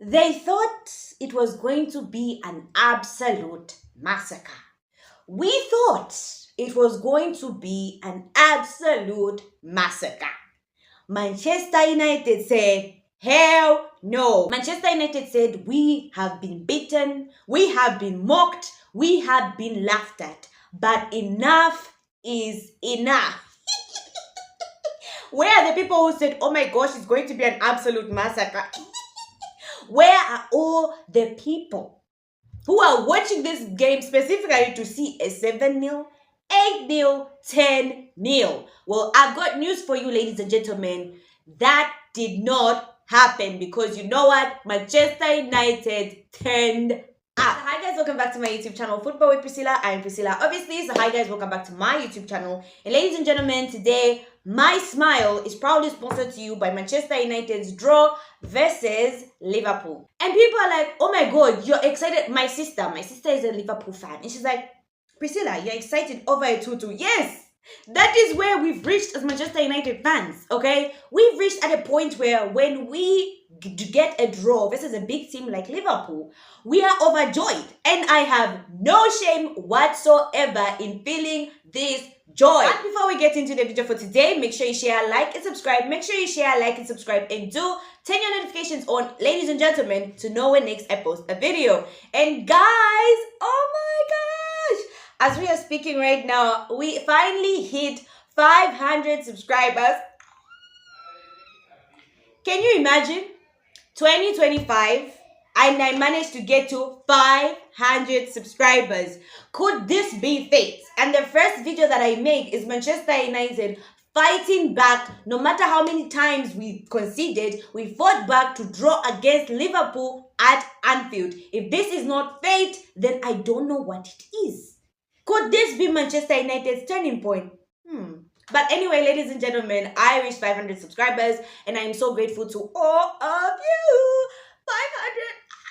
They thought it was going to be an absolute massacre. We thought it was going to be an absolute massacre. Manchester United said, hell no. Manchester United said, we have been beaten, we have been mocked, we have been laughed at, but enough is enough. Where are the people who said, oh my gosh, it's going to be an absolute massacre? Where are all the people who are watching this game specifically to see a 7-0, 8-0, 10-0? Well, I've got news for you, ladies and gentlemen. That did not happen because you know what? Manchester United turned up. Hi guys, welcome back to my YouTube channel, Football with Priscilla. I'm Priscilla, obviously. So hi guys, welcome back to my YouTube channel. And ladies and gentlemen, today my smile is proudly sponsored to you by Manchester United's draw versus Liverpool. And people are like, oh my god, you're excited. My sister is a Liverpool fan, and she's like, Priscilla, you're excited over a 2-2. Yes, that is where we've reached as Manchester United fans, okay? We've reached at a point where when we get a draw versus a big team like Liverpool, we are overjoyed. And I have no shame whatsoever in feeling this joy. But before we get into the video for today, make sure you share, like, and subscribe. Make sure you share, like, and subscribe, and do turn your notifications on, ladies and gentlemen, to know when next I post a video. And guys, oh my gosh, as we are speaking right now, we finally hit 500 subscribers. Can you imagine? 2025, and I managed to get to 500 subscribers. Could this be fate? And the first video that I make is Manchester United fighting back. No matter how many times we conceded, we fought back to draw against Liverpool at Anfield. If this is not fate, then I don't know what it is. Could this be Manchester United's turning point? But anyway, ladies and gentlemen, I reached 500 subscribers, and I am so grateful to all of you.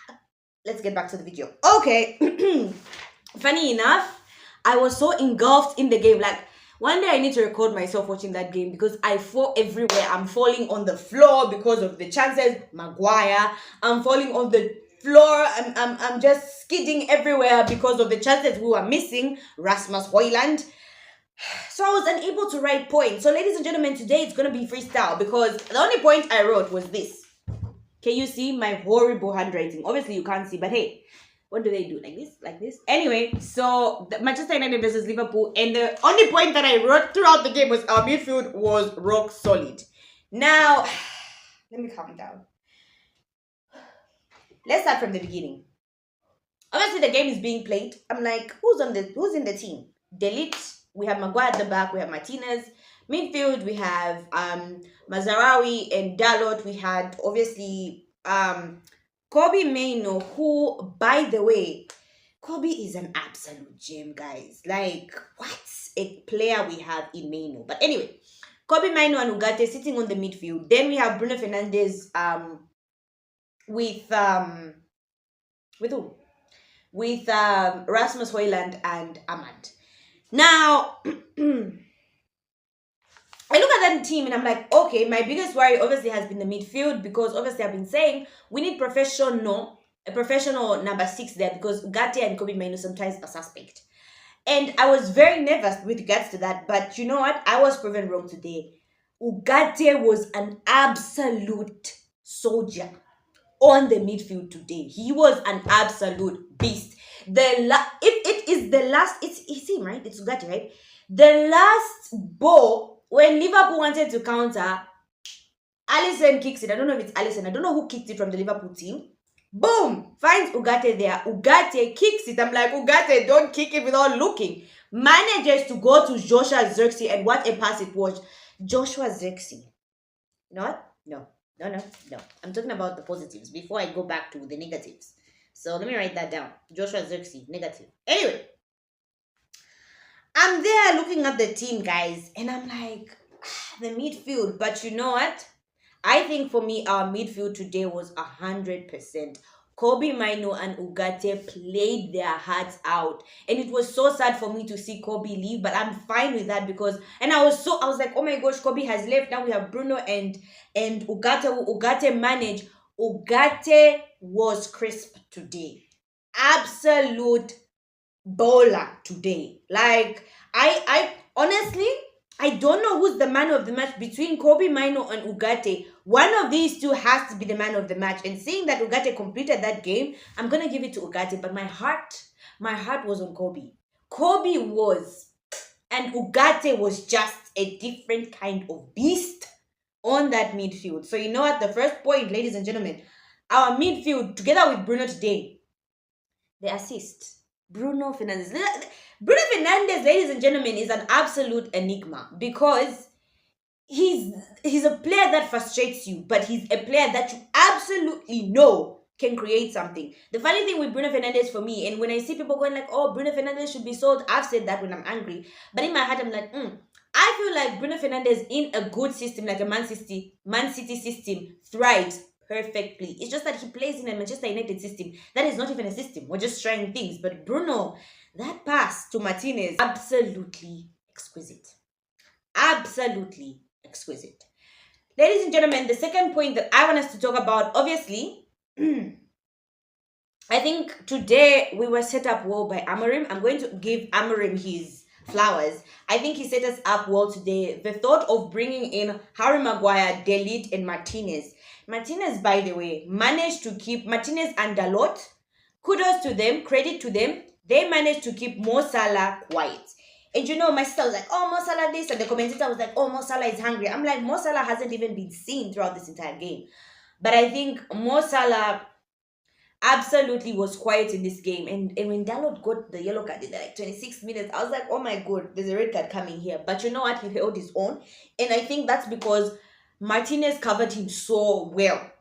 500. Let's get back to the video. Okay. Funny enough, I was so engulfed in the game. Like, one day I need to record myself watching that game because I fall everywhere. I'm falling on the floor because of the chances. Maguire. I'm falling on the floor. I'm just skidding everywhere because of the chances we were missing. Rasmus Højlund. So I was unable to write points. So ladies and gentlemen, today it's going to be freestyle because the only point I wrote was this. Can you see my horrible handwriting? Obviously you can't see, but hey, what do they do? Like this? Like this? Anyway, so the Manchester United versus Liverpool, and the only point that I wrote throughout the game was our midfield was rock solid. Now, let me calm down. Let's start from the beginning. Obviously the game is being played. I'm like, who's in the team? Delete. We have Maguire at the back. We have Martinez. Midfield, we have Mazarawi and Dalot. We had, obviously, Kobe Mainoo, who, by the way, Kobe is an absolute gem, guys. Like, what a player we have in Mainoo. But anyway, Kobe Mainoo and Ugarte sitting on the midfield. Then we have Bruno Fernandes with who? With Rasmus Højlund and Ahmad. Now, I look at that team and I'm like, okay, my biggest worry obviously has been the midfield because obviously I've been saying we need a professional number 6 there because Ugarte and Kobe Mainoo sometimes are suspect. And I was very nervous with regards to that, but you know what? I was proven wrong today. Ugarte was an absolute soldier on the midfield today. He was an absolute beast. It's him, right? It's Ugarte, right? The last ball, when Liverpool wanted to counter, Alisson kicks it. I don't know if it's Alisson. I don't know who kicked it from the Liverpool team. Boom! Finds Ugarte there. Ugarte kicks it. I'm like, Ugarte, don't kick it without looking. Manages to go to Joshua Zirkzee, and what a pass it was. Joshua Zirkzee. You know what? No. I'm talking about the positives before I go back to the negatives. So let me write that down. Joshua Zirkzee, negative. Anyway, I'm there looking at the team, guys, and I'm like, the midfield. But you know what? I think for me, our midfield today was 100%. Kobe Mainoo and Ugarte played their hearts out. And it was so sad for me to see Kobe leave, but I'm fine with that because, and I was like, oh my gosh, Kobe has left. Now we have Bruno and Ugarte. Ugarte managed. Ugarte was crisp today. Absolute bowler today. Like, I honestly, I don't know who's the man of the match between Kobe Mino and Ugarte. One of these two has to be the man of the match. And seeing that Ugarte completed that game, I'm gonna give it to Ugarte. But my heart was on Kobe. Kobe was, and Ugarte was just a different kind of beast on that midfield. So you know at the first point, ladies and gentlemen, our midfield together with Bruno today, the assist. Bruno Fernandes. Bruno Fernandes, ladies and gentlemen, is an absolute enigma because he's a player that frustrates you, but he's a player that you absolutely know can create something. The funny thing with Bruno Fernandes for me, and when I see people going like, oh, Bruno Fernandes should be sold, I've said that when I'm angry. But in my heart, I'm like, I feel like Bruno Fernandes in a good system, like a Man City system, thrives perfectly. It's just that he plays in a Manchester United system that is not even a system. We're just trying things. But Bruno, that pass to Martinez, absolutely exquisite. Absolutely exquisite. Ladies and gentlemen, the second point that I want us to talk about, obviously, I think today we were set up well by Amorim. I'm going to give Amorim his flowers. I think he set us up well today. The thought of bringing in Harry Maguire, Delete, and Martinez. Martinez, by the way, managed to keep Martinez and Dalot. Kudos to them, credit to them. They managed to keep Mo Salah quiet. And you know, my sister was like, oh, Mo Salah this. And the commentator was like, oh, Mo Salah is hungry. I'm like, Mo Salah hasn't even been seen throughout this entire game. But I think Mo Salah absolutely was quiet in this game. And when Dalot got the yellow card in like 26 minutes, I was like, oh my God, there's a red card coming here. But you know what? He held his own. And I think that's because Martinez covered him so well.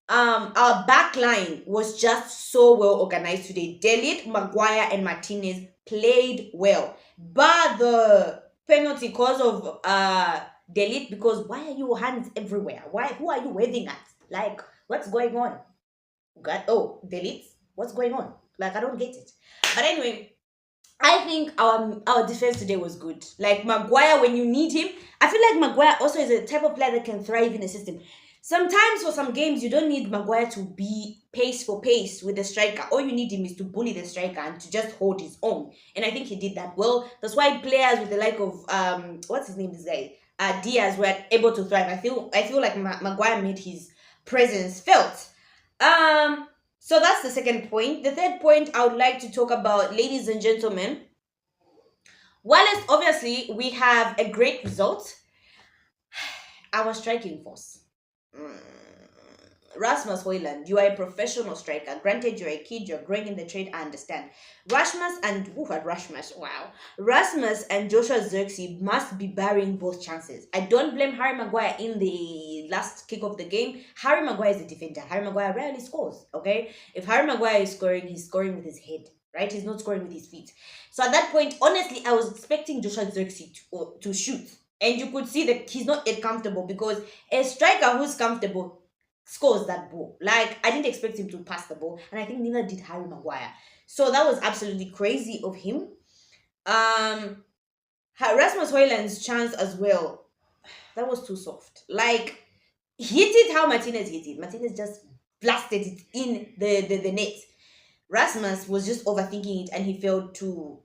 Our back line was just so well organized today. Delete, Maguire, and Martinez played well. But the penalty because of Delete, because why are your hands everywhere? Who are you waving at? Like, what's going on? Delete? What's going on? Like, I don't get it. But anyway, I think our defense today was good. Like Maguire, when you need him, I feel like Maguire also is a type of player that can thrive in a system. Sometimes for some games, you don't need Maguire to be pace for pace with the striker. All you need him is to bully the striker and to just hold his own. And I think he did that well. That's why players with the like of what's his name, this guy, Diaz, were able to thrive. I feel like Maguire made his presence felt. So that's the second point. The third point I would like to talk about, ladies and gentlemen, whilst obviously we have a great result, our striking force. Rasmus Højlund, you are a professional striker. Granted, you're a kid, you're growing in the trade, I understand. Rasmus and Joshua Zirkzee must be burying both chances. I don't blame Harry Maguire in the last kick of the game. Harry Maguire is a defender. Harry Maguire rarely scores, okay? If Harry Maguire is scoring, he's scoring with his head, right? He's not scoring with his feet. So at that point, honestly, I was expecting Joshua Zirkzee to shoot. And you could see that he's not yet comfortable, because a striker who's comfortable scores that ball. Like, I didn't expect him to pass the ball, and I think neither did Harry Maguire. So that was absolutely crazy of him. Rasmus Højlund's chance as well, that was too soft. Like, hit it how Martinez hit it. Martinez just blasted it in the net. Rasmus was just overthinking it, and he failed to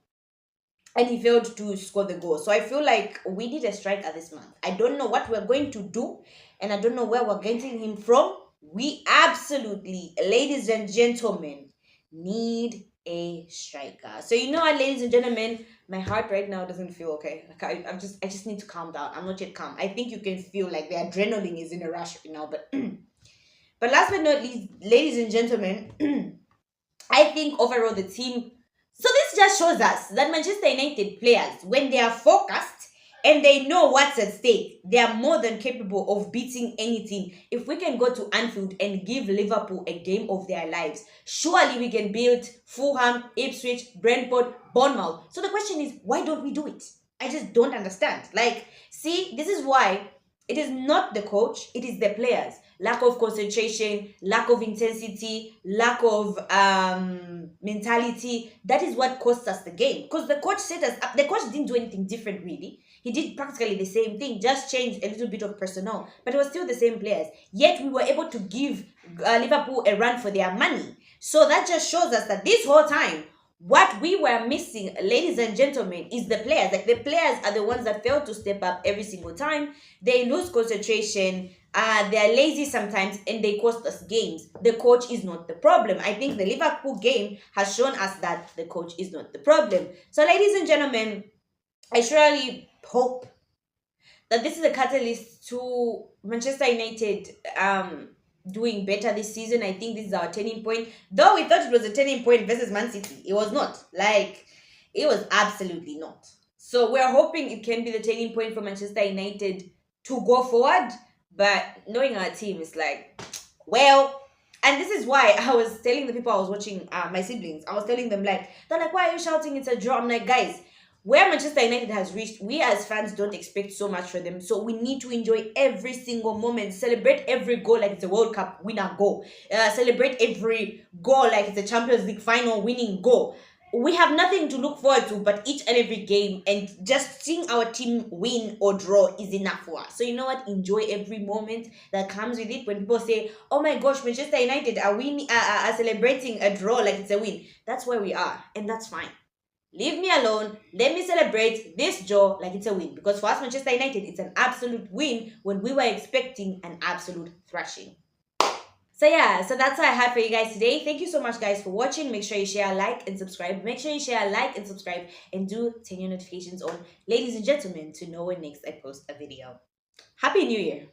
score the goal. So I feel like we need a striker this month. I don't know what we're going to do, and I don't know where we're getting him from. We absolutely, ladies and gentlemen, need a striker. So you know what, ladies and gentlemen, my heart right now doesn't feel okay. Like I just need to calm down. I'm not yet calm. I think you can feel like the adrenaline is in a rush right now. But last but not least, ladies and gentlemen, I think overall the team. So this just shows us that Manchester United players, when they are focused and they know what's at stake, they are more than capable of beating any team. If we can go to Anfield and give Liverpool a game of their lives, surely we can beat Fulham, Ipswich, Brentford, Bournemouth. So the question is, why don't we do it? I just don't understand. Like, see, this is why it is not the coach, it is the players. Lack of concentration, lack of intensity, lack of mentality. That is what cost us the game. Because the coach set us up. The coach didn't do anything different, really. He did practically the same thing, just changed a little bit of personnel, but it was still the same players. Yet we were able to give Liverpool a run for their money. So that just shows us that this whole time, what we were missing, ladies and gentlemen, is the players. Like, the players are the ones that fail to step up every single time. They lose concentration. They're lazy sometimes, and they cost us games. The coach is not the problem. I think the Liverpool game has shown us that the coach is not the problem. So, ladies and gentlemen, I surely hope that this is a catalyst to Manchester United doing better this season. I think this is our turning point. Though we thought it was a turning point versus Man City, it was not. Like, it was absolutely not. So we're hoping it can be the turning point for Manchester United to go forward. But knowing our team is like, well, and this is why I was telling the people I was watching, my siblings, I was telling them, like, they're like, why are you shouting it's a draw? I'm like, guys, where Manchester United has reached, we as fans don't expect so much from them. So we need to enjoy every single moment. Celebrate every goal like it's a World Cup winner goal. Celebrate every goal like it's a Champions League final winning goal. We have nothing to look forward to but each and every game. And just seeing our team win or draw is enough for us. So you know what? Enjoy every moment that comes with it. When people say, oh my gosh, Manchester United are celebrating a draw like it's a win. That's where we are. And that's fine. Leave me alone. Let me celebrate this draw like it's a win. Because for us, Manchester United, it's an absolute win when we were expecting an absolute thrashing. So yeah, so that's what I have for you guys today. Thank you so much, guys, for watching. Make sure you share, like, and subscribe. Make sure you share, like, and subscribe. And do turn your notifications on, ladies and gentlemen, to know when next I post a video. Happy New Year.